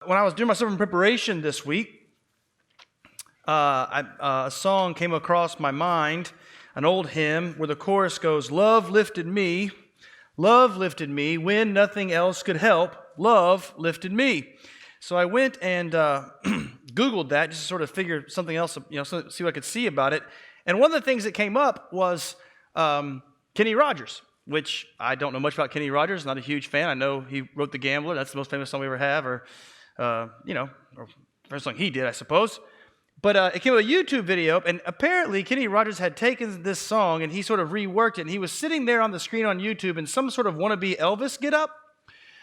When I was doing my sermon preparation this week, a song came across my mind, an old hymn where the chorus goes, love lifted me, when nothing else could help, love lifted me. So I went and Googled that just to sort of figure something else, see what I could see about it. And one of the things that came up was Kenny Rogers, which I don't know much about Kenny Rogers, not a huge fan. I know he wrote The Gambler, that's the most famous song we ever have, or first song he did, I suppose. But it came with a YouTube video, and apparently Kenny Rogers had taken this song and he sort of reworked it, and he was sitting there on the screen on YouTube in some sort of wannabe Elvis get-up,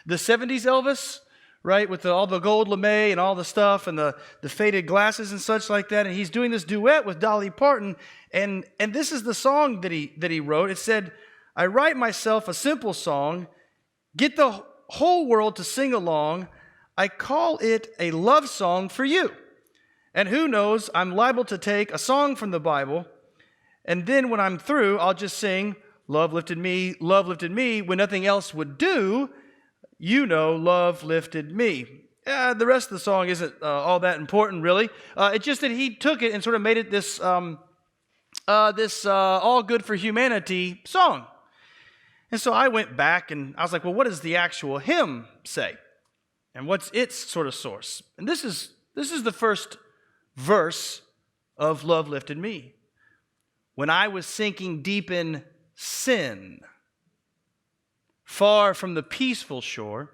the 70s Elvis, right, with all the gold lame and all the stuff and the faded glasses and such like that, and he's doing this duet with Dolly Parton, and this is the song that he wrote. It said, I write myself a simple song, get the whole world to sing along, I call it a love song for you. And who knows, I'm liable to take a song from the Bible, and then when I'm through, I'll just sing, love lifted me, when nothing else would do, love lifted me. The rest of the song isn't all that important, really. It's just that he took it and sort of made it this all good for humanity song. And so I went back and I was like, well, what does the actual hymn say? And what's its sort of source? And this is the first verse of Love Lifted Me. When I was sinking deep in sin, far from the peaceful shore,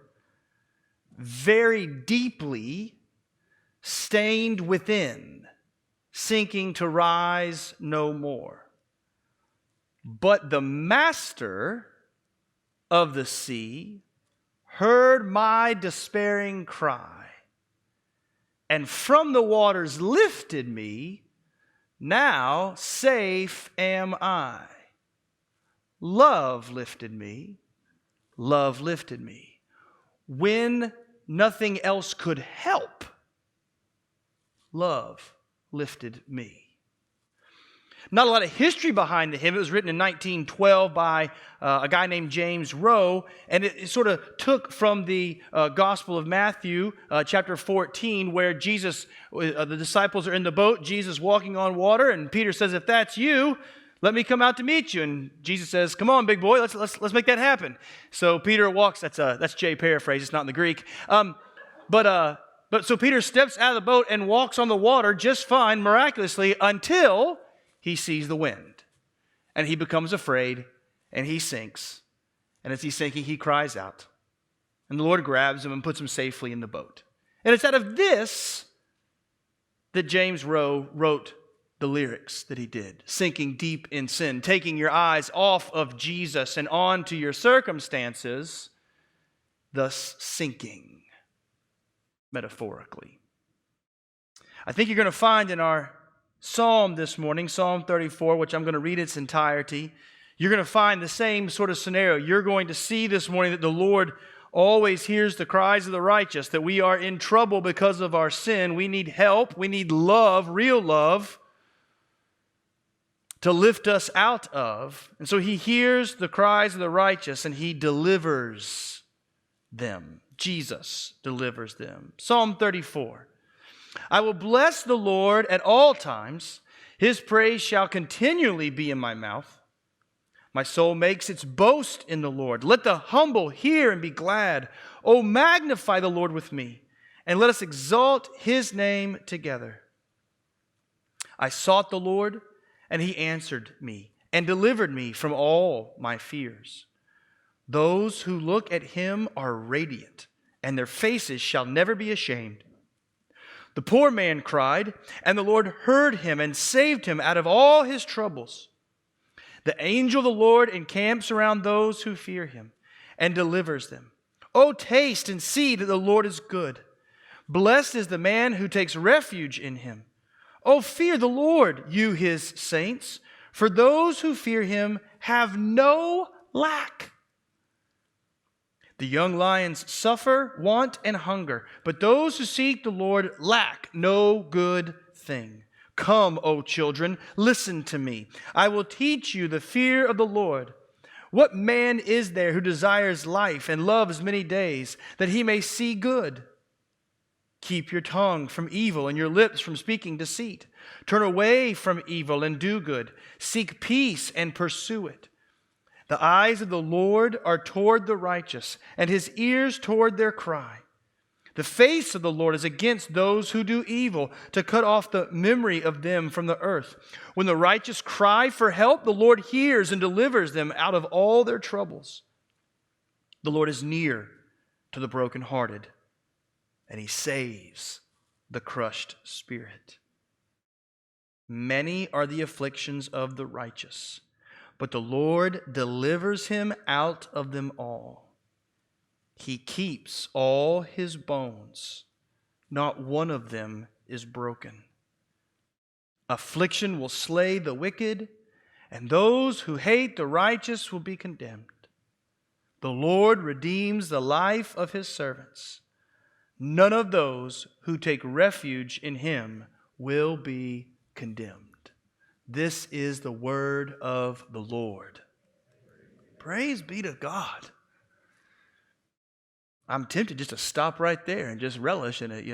very deeply stained within, sinking to rise no more. But the master of the sea heard my despairing cry, and from the waters lifted me, now safe am I. Love lifted me, when nothing else could help, love lifted me. Not a lot of history behind the hymn. It was written in 1912 by a guy named James Rowe, and it sort of took from the Gospel of Matthew, chapter 14, where Jesus, the disciples are in the boat, Jesus walking on water, and Peter says, if that's you, let me come out to meet you. And Jesus says, come on, big boy, let's make that happen. So Peter walks, that's Jay paraphrase, it's not in the Greek. But so Peter steps out of the boat and walks on the water just fine, miraculously, until he sees the wind, and he becomes afraid, and he sinks. And as he's sinking, he cries out. And the Lord grabs him and puts him safely in the boat. And it's out of this that James Rowe wrote the lyrics that he did. Sinking deep in sin, taking your eyes off of Jesus and on to your circumstances, thus sinking, metaphorically. I think you're going to find in our Psalm this morning, Psalm 34, which I'm going to read its entirety, you're going to find the same sort of scenario. You're going to see this morning that the Lord always hears the cries of the righteous, that we are in trouble because of our sin. We need help. We need love, real love, to lift us out of. And so he hears the cries of the righteous and he delivers them. Jesus delivers them. Psalm 34. I will bless the Lord at all times. His praise shall continually be in my mouth. My soul makes its boast in the Lord. Let the humble hear and be glad. Oh, magnify the Lord with me, and let us exalt his name together. I sought the Lord, and he answered me and delivered me from all my fears. Those who look at him are radiant, and their faces shall never be ashamed. The poor man cried, and the Lord heard him and saved him out of all his troubles. The angel of the Lord encamps around those who fear him and delivers them. Oh, taste and see that the Lord is good. Blessed is the man who takes refuge in him. Oh, fear the Lord, you his saints, for those who fear him have no lack. The young lions suffer want and hunger, but those who seek the Lord lack no good thing. Come, O children, listen to me. I will teach you the fear of the Lord. What man is there who desires life and loves many days, that he may see good? Keep your tongue from evil and your lips from speaking deceit. Turn away from evil and do good. Seek peace and pursue it. The eyes of the Lord are toward the righteous, and his ears toward their cry. The face of the Lord is against those who do evil, to cut off the memory of them from the earth. When the righteous cry for help, the Lord hears and delivers them out of all their troubles. The Lord is near to the brokenhearted, and he saves the crushed spirit. Many are the afflictions of the righteous, but the Lord delivers him out of them all. He keeps all his bones. Not one of them is broken. Affliction will slay the wicked, and those who hate the righteous will be condemned. The Lord redeems the life of his servants. None of those who take refuge in him will be condemned. This is the word of the Lord. Praise be to God. I'm tempted just to stop right there and just relish in it,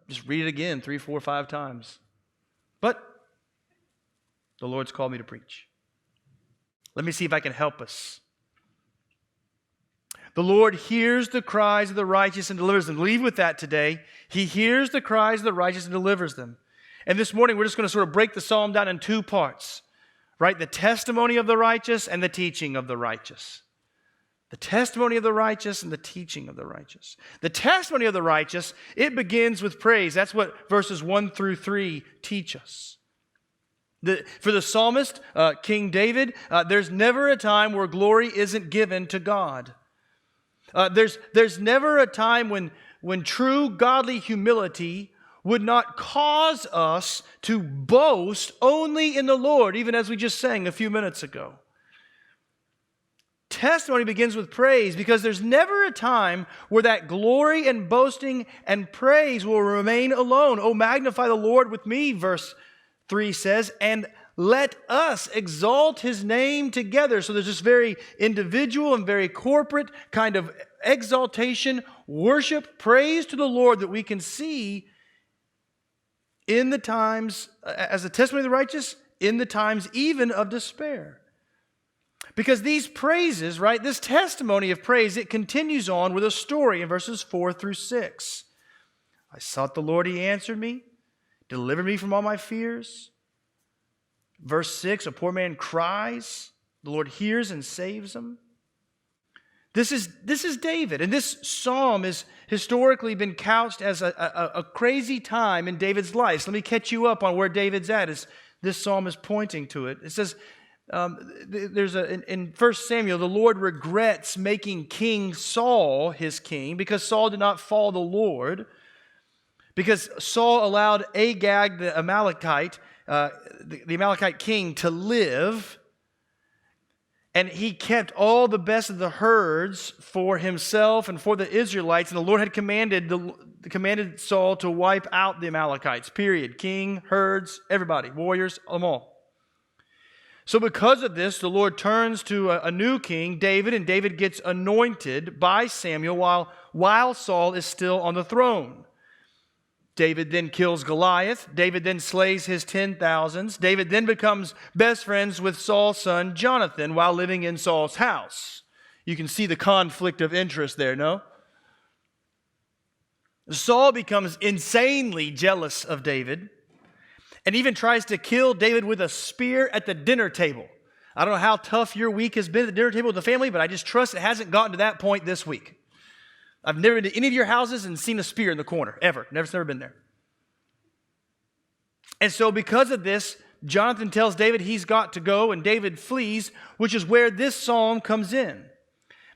Just read it again 3, 4, 5 times. But the Lord's called me to preach. Let me see if I can help us. The Lord hears the cries of the righteous and delivers them. Leave with that today. He hears the cries of the righteous and delivers them. And this morning, we're just going to sort of break the psalm down in 2 parts, right? The testimony of the righteous and the teaching of the righteous. The testimony of the righteous and the teaching of the righteous. The testimony of the righteous, it begins with praise. That's what verses 1 through 3 teach us. For the psalmist, King David, there's never a time where glory isn't given to God. There's never a time when true godly humility would not cause us to boast only in the Lord, even as we just sang a few minutes ago. Testimony begins with praise because there's never a time where that glory and boasting and praise will remain alone. Oh, magnify the Lord with me, verse 3 says, and let us exalt his name together. So there's this very individual and very corporate kind of exaltation, worship, praise to the Lord that we can see in the times, as a testimony of the righteous, in the times even of despair. Because these praises, right, this testimony of praise, it continues on with a story in verses 4 through 6. I sought the Lord, he answered me, delivered me from all my fears. Verse 6, a poor man cries, the Lord hears and saves him. This is David, and this psalm has historically been couched as a crazy time in David's life. So let me catch you up on where David's at as this psalm is pointing to it. It says, in 1 Samuel, the Lord regrets making King Saul his king because Saul did not follow the Lord, because Saul allowed Agag the Amalekite, the Amalekite king, to live, and he kept all the best of the herds for himself and for the Israelites, and the Lord had commanded Saul to wipe out the Amalekites, period. King, herds, everybody, warriors, them all. So because of this, the Lord turns to a new king, David, and David gets anointed by Samuel while Saul is still on the throne. David then kills Goliath. David then slays his 10,000s. David then becomes best friends with Saul's son, Jonathan, while living in Saul's house. You can see the conflict of interest there, no? Saul becomes insanely jealous of David and even tries to kill David with a spear at the dinner table. I don't know how tough your week has been at the dinner table with the family, but I just trust it hasn't gotten to that point this week. I've never been to any of your houses and seen a spear in the corner, ever. Never been there. And so because of this, Jonathan tells David he's got to go, and David flees, which is where this psalm comes in.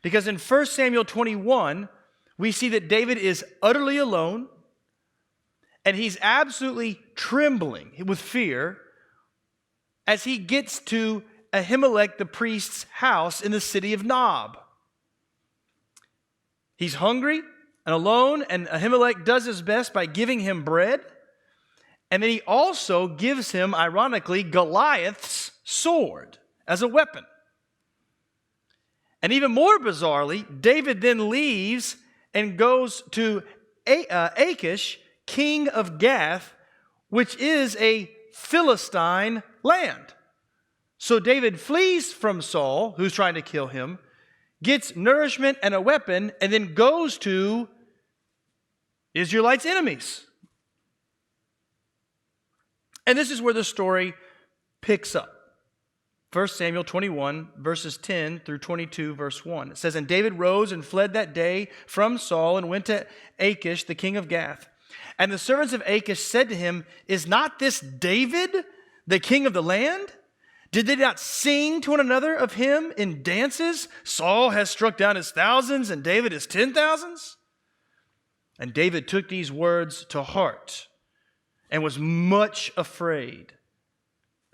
Because in 1 Samuel 21, we see that David is utterly alone, and he's absolutely trembling with fear as he gets to Ahimelech the priest's house in the city of Nob. He's hungry and alone, and Ahimelech does his best by giving him bread. And then he also gives him, ironically, Goliath's sword as a weapon. And even more bizarrely, David then leaves and goes to Achish, king of Gath, which is a Philistine land. So David flees from Saul, who's trying to kill him, gets nourishment and a weapon, and then goes to Israelites' enemies. And this is where the story picks up. 1 Samuel 21, verses 10 through 22, verse 1. It says, "And David rose and fled that day from Saul and went to Achish, the king of Gath. And the servants of Achish said to him, 'Is not this David, the king of the land? Did they not sing to one another of him in dances? Saul has struck down his thousands, and David his 10,000s?' And David took these words to heart and was much afraid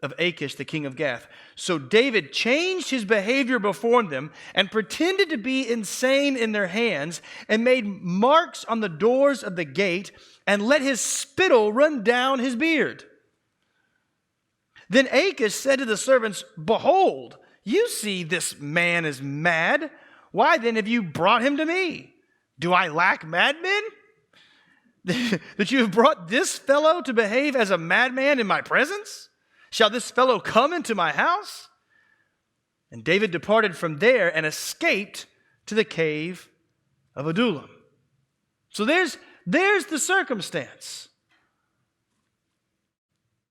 of Achish, the king of Gath. So David changed his behavior before them and pretended to be insane in their hands and made marks on the doors of the gate and let his spittle run down his beard. Then Achish said to the servants, 'Behold, you see this man is mad. Why then have you brought him to me? Do I lack madmen? That you have brought this fellow to behave as a madman in my presence? Shall this fellow come into my house?' And David departed from there and escaped to the cave of Adullam." So there's the circumstance.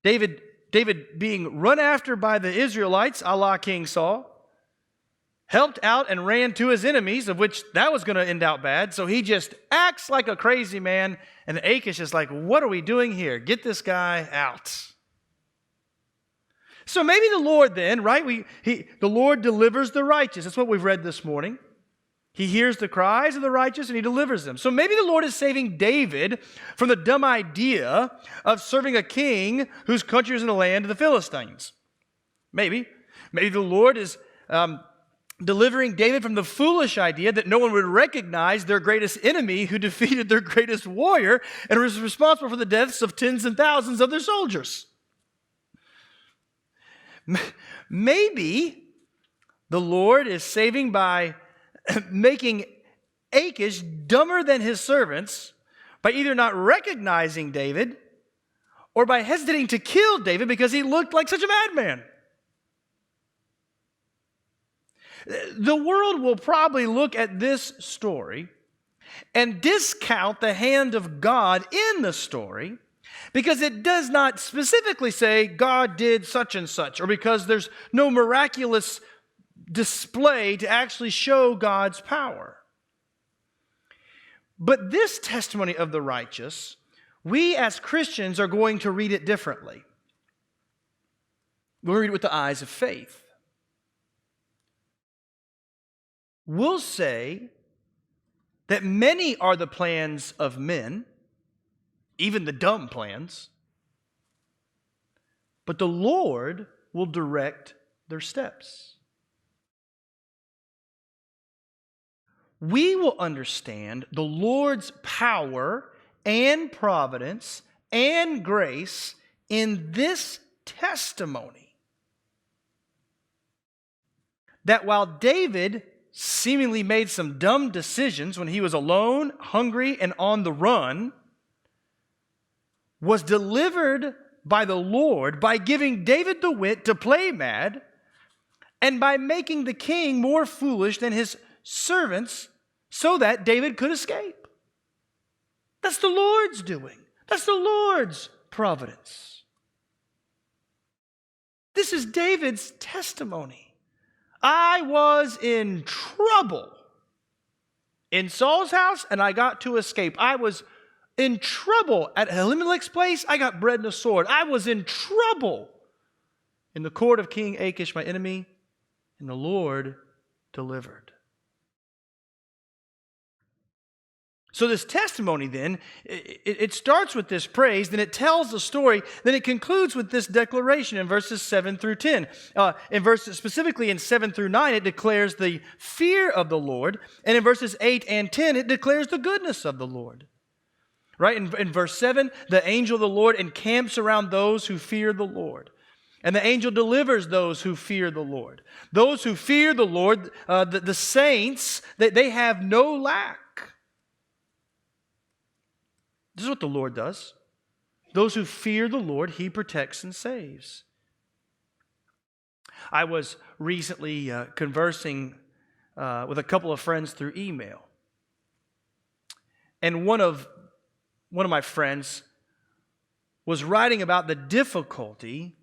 David being run after by the Israelites, a la King Saul, helped out and ran to his enemies, of which that was going to end out bad. So he just acts like a crazy man. And Achish is like, "What are we doing here? Get this guy out." So maybe the Lord then, right? The Lord delivers the righteous. That's what we've read this morning. He hears the cries of the righteous and he delivers them. So maybe the Lord is saving David from the dumb idea of serving a king whose country is in the land of the Philistines. Maybe. Maybe the Lord is delivering David from the foolish idea that no one would recognize their greatest enemy who defeated their greatest warrior and was responsible for the deaths of tens and thousands of their soldiers. Maybe the Lord is saving by making Achish dumber than his servants by either not recognizing David or by hesitating to kill David because he looked like such a madman. The world will probably look at this story and discount the hand of God in the story because it does not specifically say God did such and such, or because there's no miraculous display to actually show God's power. But this testimony of the righteous, we as Christians are going to read it differently. We'll read it with the eyes of faith. We'll say that many are the plans of men, even the dumb plans, but the Lord will direct their steps. We will understand the Lord's power and providence and grace in this testimony. That while David seemingly made some dumb decisions when he was alone, hungry, and on the run, was delivered by the Lord by giving David the wit to play mad and by making the king more foolish than his servants so that David could escape. That's the Lord's doing. That's the Lord's providence. This is David's testimony. I was in trouble in Saul's house and I got to escape. I was in trouble at Elimelech's place. I got bread and a sword. I was in trouble in the court of King Achish, my enemy, and the Lord delivered. So this testimony then, it starts with this praise, then it tells the story, then it concludes with this declaration in verses 7 through 10. Specifically in 7 through 9, it declares the fear of the Lord, and in verses 8 and 10, it declares the goodness of the Lord. Right? In verse 7, the angel of the Lord encamps around those who fear the Lord. And the angel delivers those who fear the Lord. Those who fear the Lord, the saints, they have no lack. This is what the Lord does. Those who fear the Lord, He protects and saves. I was recently conversing with a couple of friends through email. And one of my friends was writing about the difficulty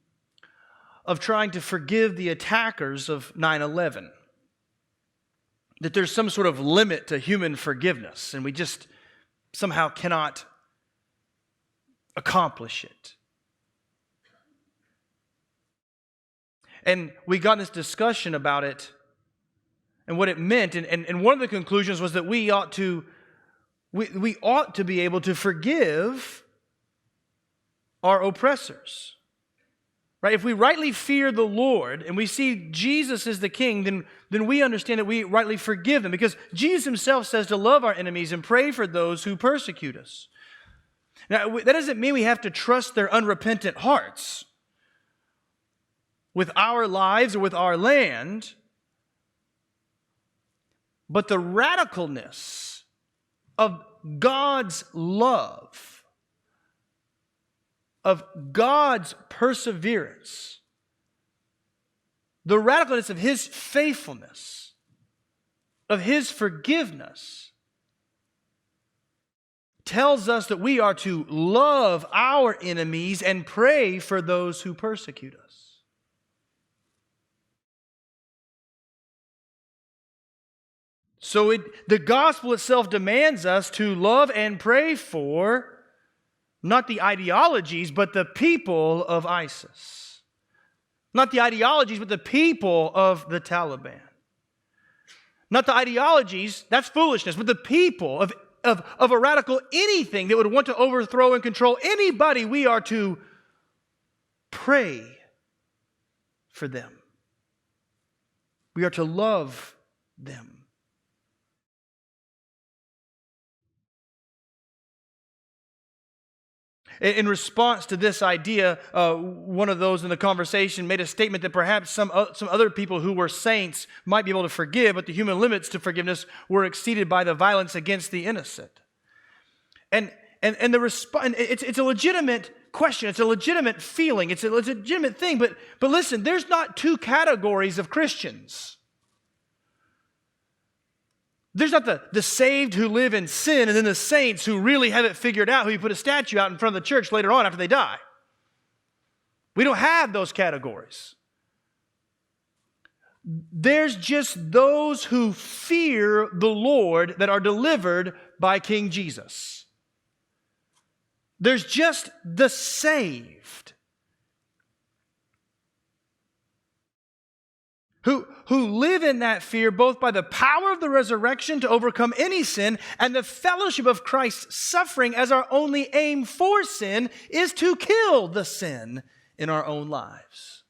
of trying to forgive the attackers of 9/11. That there's some sort of limit to human forgiveness, and we just somehow cannot accomplish it. And we got in this discussion about it and what it meant, and one of the conclusions was that we ought to be able to forgive our oppressors. Right? If we rightly fear the Lord and we see Jesus as the King, then we understand that we rightly forgive them, because Jesus Himself says to love our enemies and pray for those who persecute us. Now, that doesn't mean we have to trust their unrepentant hearts with our lives or with our land, but the radicalness of God's love, of God's perseverance, the radicalness of His faithfulness, of His forgiveness, tells us that we are to love our enemies and pray for those who persecute us. So the gospel itself demands us to love and pray for not the ideologies, but the people of ISIS. Not the ideologies, but the people of the Taliban. Not the ideologies, that's foolishness, but the people of a radical anything that would want to overthrow and control anybody. We are to pray for them. We are to love them. In response to this idea, one of those in the conversation made a statement that perhaps some other people who were saints might be able to forgive, but the human limits to forgiveness were exceeded by the violence against the innocent. And the response, it's a legitimate question, it's a legitimate feeling, it's a legitimate thing, but listen, there's not two categories of Christians. There's not the saved who live in sin and then the saints who really have it figured out, who you put a statue out in front of the church later on after they die. We don't have those categories. There's just those who fear the Lord that are delivered by King Jesus. There's just the saved who live in that fear both by the power of the resurrection to overcome any sin and the fellowship of Christ's suffering, as our only aim for sin is to kill the sin in our own lives.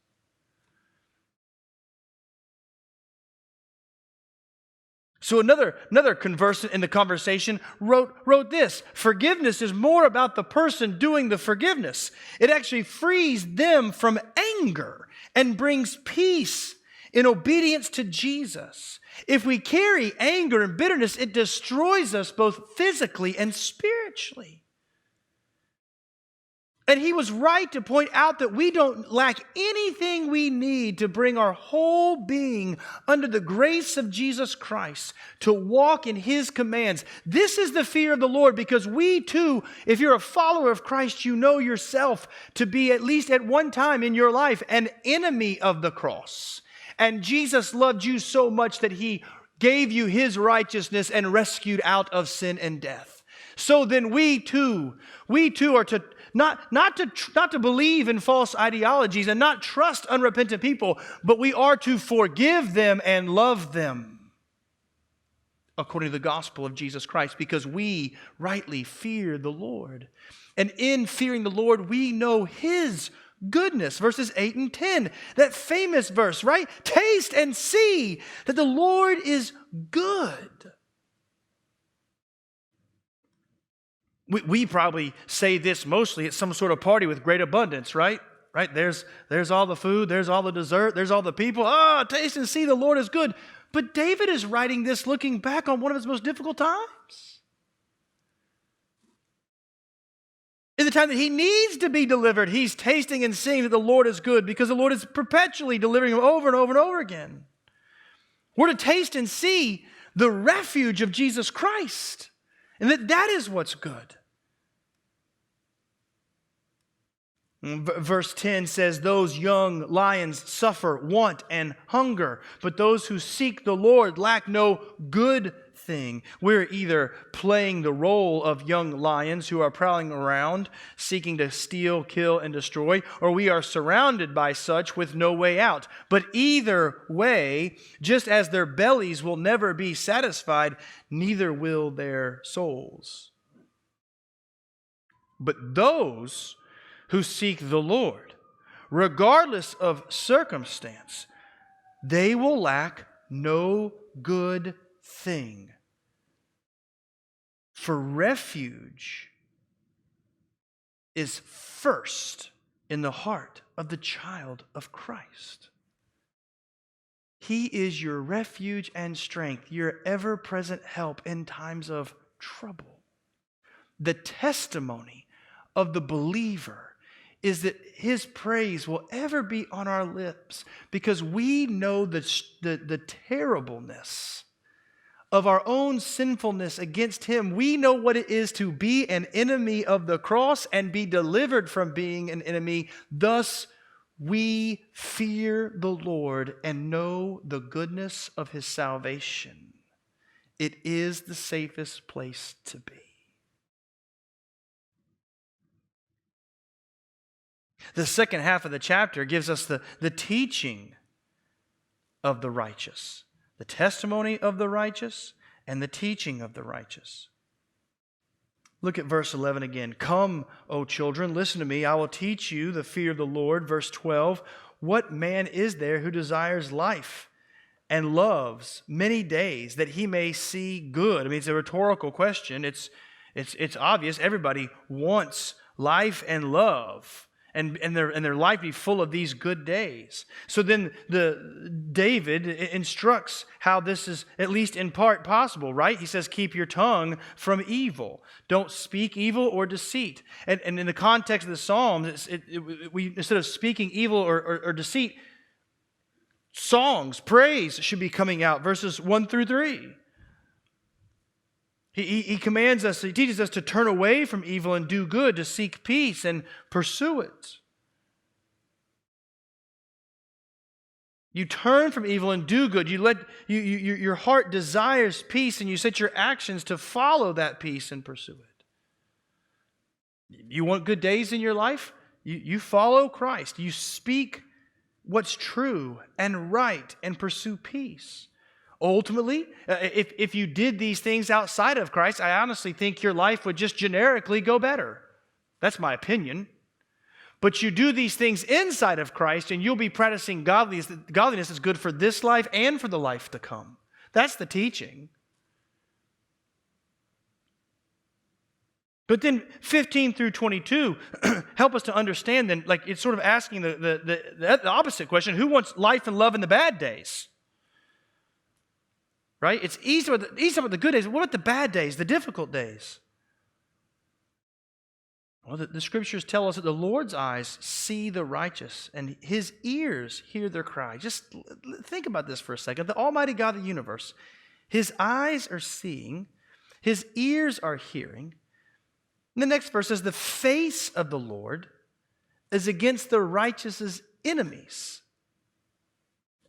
So another conversant in the conversation wrote this: forgiveness is more about the person doing the forgiveness. It actually frees them from anger and brings peace in obedience to Jesus. If we carry anger and bitterness, it destroys us both physically and spiritually. And he was right to point out that we don't lack anything we need to bring our whole being under the grace of Jesus Christ, to walk in His commands. This is the fear of the Lord, because we too, if you're a follower of Christ, you know yourself to be, at least at one time in your life, an enemy of the cross. And Jesus loved you so much that He gave you His righteousness and rescued out of sin and death. So then we too are to not to believe in false ideologies and not trust unrepentant people, but we are to forgive them and love them according to the gospel of Jesus Christ, because we rightly fear the Lord. And in fearing the Lord, we know His goodness. Verses 8 and 10, that famous verse, right? Taste and see that the Lord is good. We probably say this mostly at some sort of party with great abundance, right? Right? There's all the food, there's all the dessert, there's all the people. Taste and see the Lord is good. But David is writing this looking back on one of his most difficult times. In the time that he needs to be delivered, he's tasting and seeing that the Lord is good because the Lord is perpetually delivering him over and over and over again. We're to taste and see the refuge of Jesus Christ, and that is what's good. Verse 10 says, those young lions suffer want and hunger, but those who seek the Lord lack no good thing. We're either playing the role of young lions who are prowling around, seeking to steal, kill, and destroy, or we are surrounded by such with no way out. But either way, just as their bellies will never be satisfied, neither will their souls. But those who seek the Lord, regardless of circumstance, they will lack no good thing. For refuge is first in the heart of the child of Christ. He is your refuge and strength, your ever-present help in times of trouble. The testimony of the believer is that his praise will ever be on our lips because we know the terribleness of our own sinfulness against him. We know what it is to be an enemy of the cross and be delivered from being an enemy. Thus, we fear the Lord and know the goodness of his salvation. It is the safest place to be. The second half of the chapter gives us the teaching of the righteous, the testimony of the righteous, and the teaching of the righteous. Look at verse 11 again. Come, O children, listen to me. I will teach you the fear of the Lord. Verse 12. What man is there who desires life and loves many days that he may see good? I mean, it's a rhetorical question. It's obvious. Everybody wants life and love. And their life be full of these good days. So then David instructs how this is at least in part possible, right? He says, keep your tongue from evil. Don't speak evil or deceit. And in the context of the Psalms, we instead of speaking evil or deceit, songs, praise should be coming out, verses 1 through 3. He commands us, he teaches us to turn away from evil and do good, to seek peace and pursue it. You turn from evil and do good. Your heart desires peace, and you set your actions to follow that peace and pursue it. You want good days in your life? You follow Christ. You speak what's true and right and pursue peace. Ultimately, if you did these things outside of Christ, I honestly think your life would just generically go better. That's my opinion. But you do these things inside of Christ, and you'll be practicing godliness. Godliness is good for this life and for the life to come. That's the teaching. But then 15 through 22 help us to understand then, like it's sort of asking the opposite question. Who wants life and love in the bad days? Right? It's easy about the good days. What about the bad days, the difficult days? Well, the scriptures tell us that the Lord's eyes see the righteous and his ears hear their cry. Just think about this for a second. The Almighty God of the universe, his eyes are seeing, his ears are hearing. And the next verse says, the face of the Lord is against the righteous' enemies,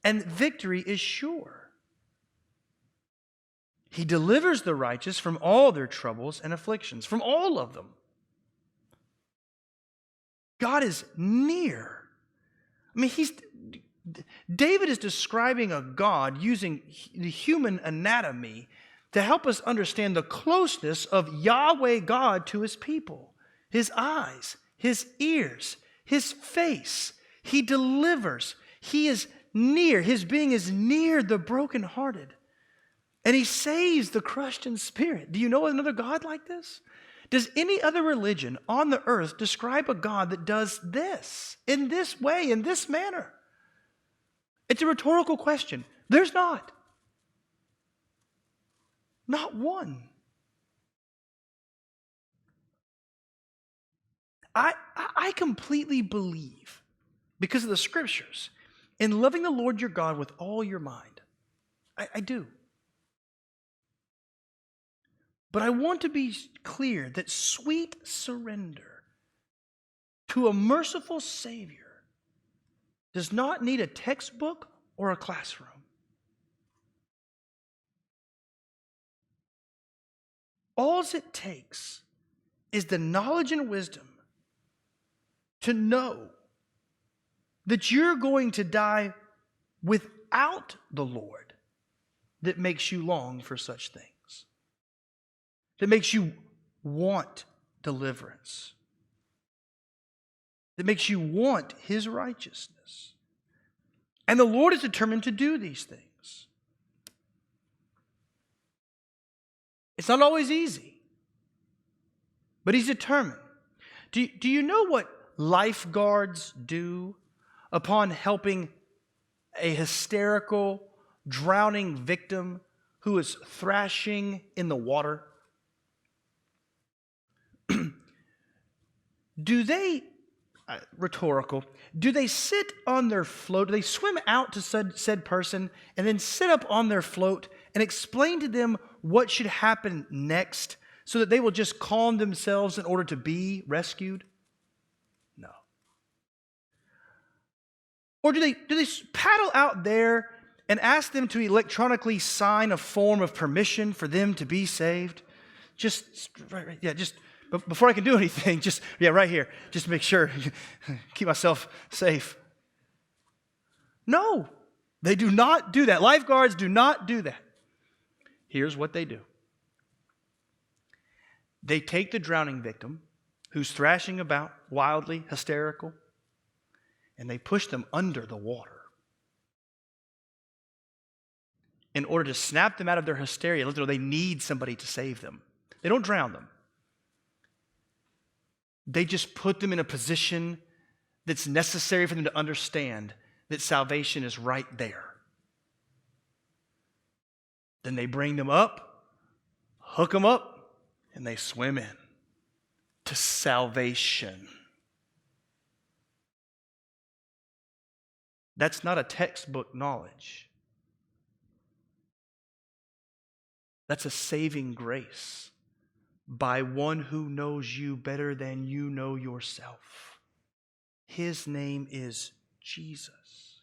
and victory is sure. He delivers the righteous from all their troubles and afflictions, from all of them. God is near. I mean, David is describing a God using the human anatomy to help us understand the closeness of Yahweh God to his people. His eyes, his ears, his face. He delivers. He is near. His being is near the brokenhearted. And he saves the crushed in spirit. Do you know another God like this? Does any other religion on the earth describe a God that does this, in this way, in this manner? It's a rhetorical question. There's not. Not one. I completely believe, because of the scriptures, in loving the Lord your God with all your mind. I do. But I want to be clear that sweet surrender to a merciful Savior does not need a textbook or a classroom. All it takes is the knowledge and wisdom to know that you're going to die without the Lord that makes you long for such things, that makes you want deliverance, that makes you want His righteousness. And the Lord is determined to do these things. It's not always easy, but He's determined. Do you know what lifeguards do upon helping a hysterical, drowning victim who is thrashing in the water? Do they, rhetorical, do they sit on their float, do they swim out to said person and then sit up on their float and explain to them what should happen next so that they will just calm themselves in order to be rescued? No. Or do they paddle out there and ask them to electronically sign a form of permission for them to be saved? Before I can do anything, right here, just to make sure, keep myself safe. No, they do not do that. Lifeguards do not do that. Here's what they do. They take the drowning victim who's thrashing about, wildly hysterical, and they push them under the water in order to snap them out of their hysteria. They need somebody to save them. They don't drown them. They just put them in a position that's necessary for them to understand that salvation is right there. Then they bring them up, hook them up, and they swim in to salvation. That's not a textbook knowledge. That's a saving grace by one who knows you better than you know yourself. His name is Jesus.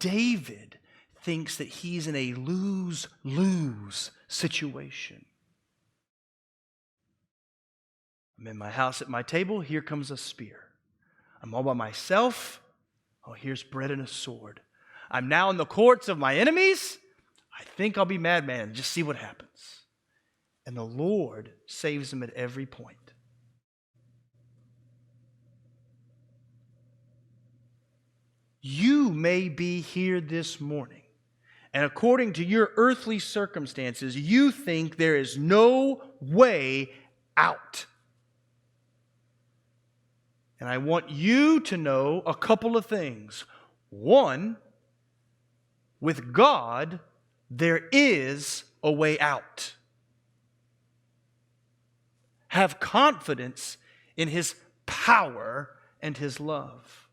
David thinks that he's in a lose-lose situation. I'm in my house at my table, here comes a spear. I'm all by myself, oh, here's bread and a sword. I'm now in the courts of my enemies, I think I'll be madman and just see what happens. And the Lord saves him at every point. You may be here this morning, and according to your earthly circumstances, you think there is no way out. And I want you to know a couple of things. One, with God, there is a way out. Have confidence in His power and His love.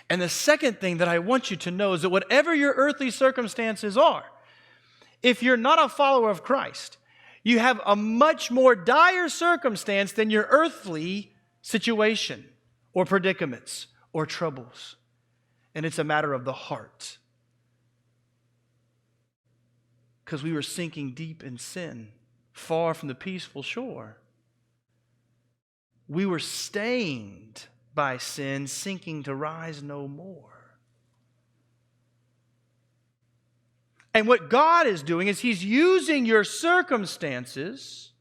And the second thing that I want you to know is that whatever your earthly circumstances are, if you're not a follower of Christ, you have a much more dire circumstance than your earthly situation or predicaments or troubles. And it's a matter of the heart. Because we were sinking deep in sin, far from the peaceful shore. We were stained by sin, sinking to rise no more. And what God is doing is He's using your circumstances,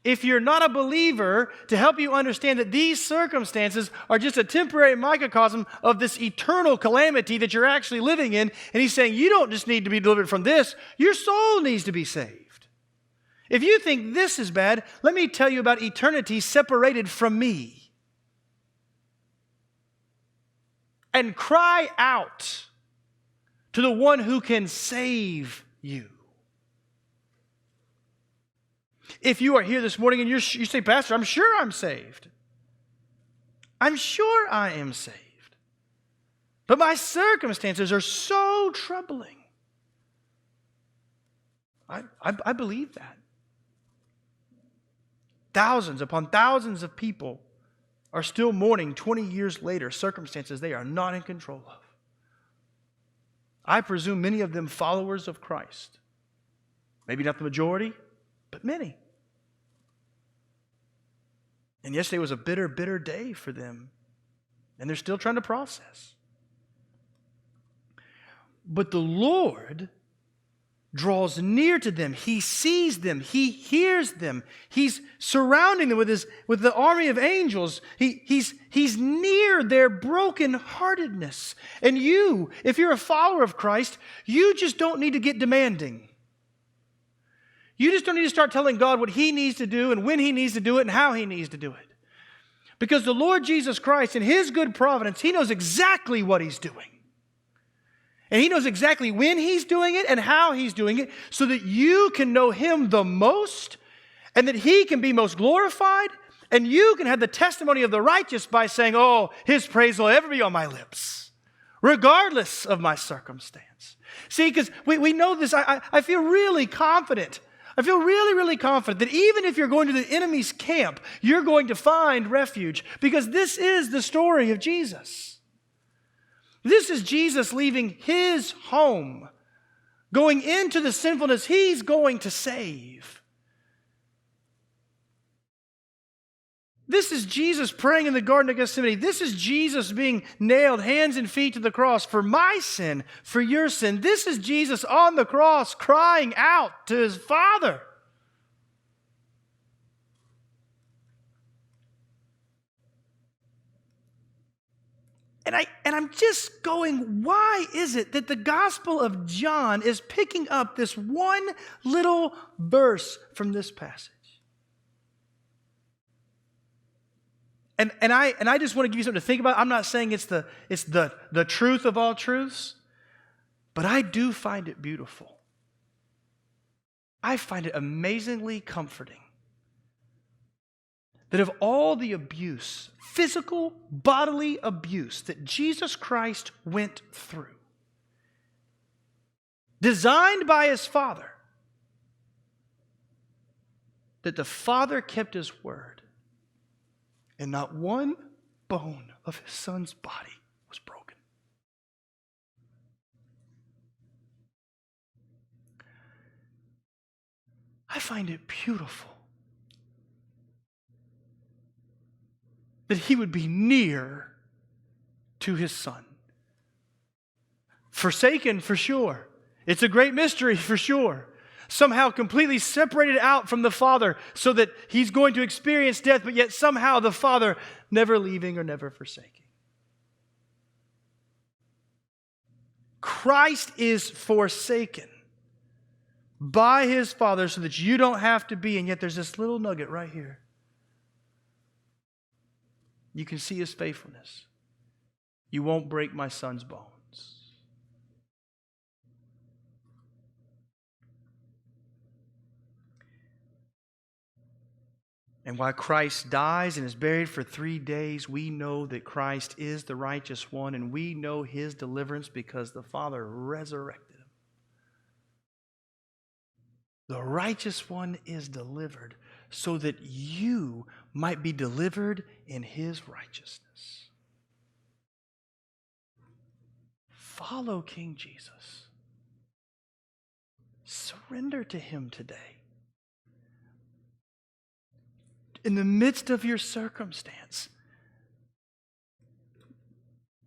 if you're not a believer, to help you understand that these circumstances are just a temporary microcosm of this eternal calamity that you're actually living in. And He's saying you don't just need to be delivered from this, your soul needs to be saved. If you think this is bad, let me tell you about eternity separated from me. And cry out to the one who can save you. If you are here this morning and you say, Pastor, I'm sure I'm saved. I'm sure I am saved. But my circumstances are so troubling. I believe that. Thousands upon thousands of people are still mourning 20 years later circumstances they are not in control of. I presume many of them followers of Christ. Maybe not the majority, but many. And yesterday was a bitter, bitter day for them. And they're still trying to process. But the Lord draws near to them. He sees them. He hears them. He's surrounding them with the army of angels. He's near their brokenheartedness. And you, if you're a follower of Christ, you just don't need to get demanding. You just don't need to start telling God what He needs to do and when He needs to do it and how He needs to do it. Because the Lord Jesus Christ, in His good providence, He knows exactly what He's doing. And He knows exactly when He's doing it and how He's doing it so that you can know Him the most and that He can be most glorified and you can have the testimony of the righteous by saying, oh, His praise will ever be on my lips, regardless of my circumstance. See, because we know this, I feel really confident. I feel really, really confident that even if you're going to the enemy's camp, you're going to find refuge because this is the story of Jesus. This is Jesus leaving His home, going into the sinfulness He's going to save. This is Jesus praying in the Garden of Gethsemane. This is Jesus being nailed hands and feet to the cross for my sin, for your sin. This is Jesus on the cross crying out to His Father. And I'm just going, why is it that the Gospel of John is picking up this one little verse from this passage? And I just want to give you something to think about. I'm not saying it's the truth of all truths, but I do find it beautiful. I find it amazingly comforting that of all the abuse, physical, bodily abuse that Jesus Christ went through, designed by His Father, that the Father kept His word, and not one bone of His Son's body was broken. I find it beautiful that He would be near to His Son. Forsaken, for sure. It's a great mystery, for sure. Somehow completely separated out from the Father so that He's going to experience death, but yet somehow the Father never leaving or never forsaking. Christ is forsaken by His Father so that you don't have to be, and yet there's this little nugget right here. You can see His faithfulness. You won't break my Son's bones. And while Christ dies and is buried for 3 days, we know that Christ is the righteous one, and we know His deliverance because the Father resurrected Him. The righteous one is delivered so that you might be delivered in His righteousness. Follow King Jesus. Surrender to Him today. In the midst of your circumstance,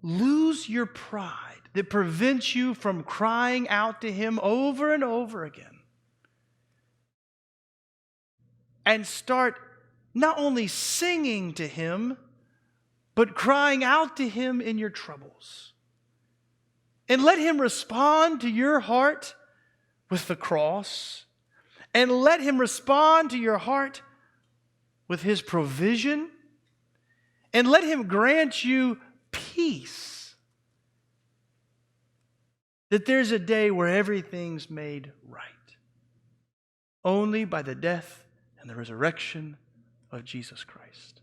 lose your pride that prevents you from crying out to Him over and over again. And start not only singing to Him, but crying out to Him in your troubles. And let Him respond to your heart with the cross. And let Him respond to your heart with His provision. And let Him grant you peace. That there's a day where everything's made right. Only by the death and the resurrection of Jesus Christ.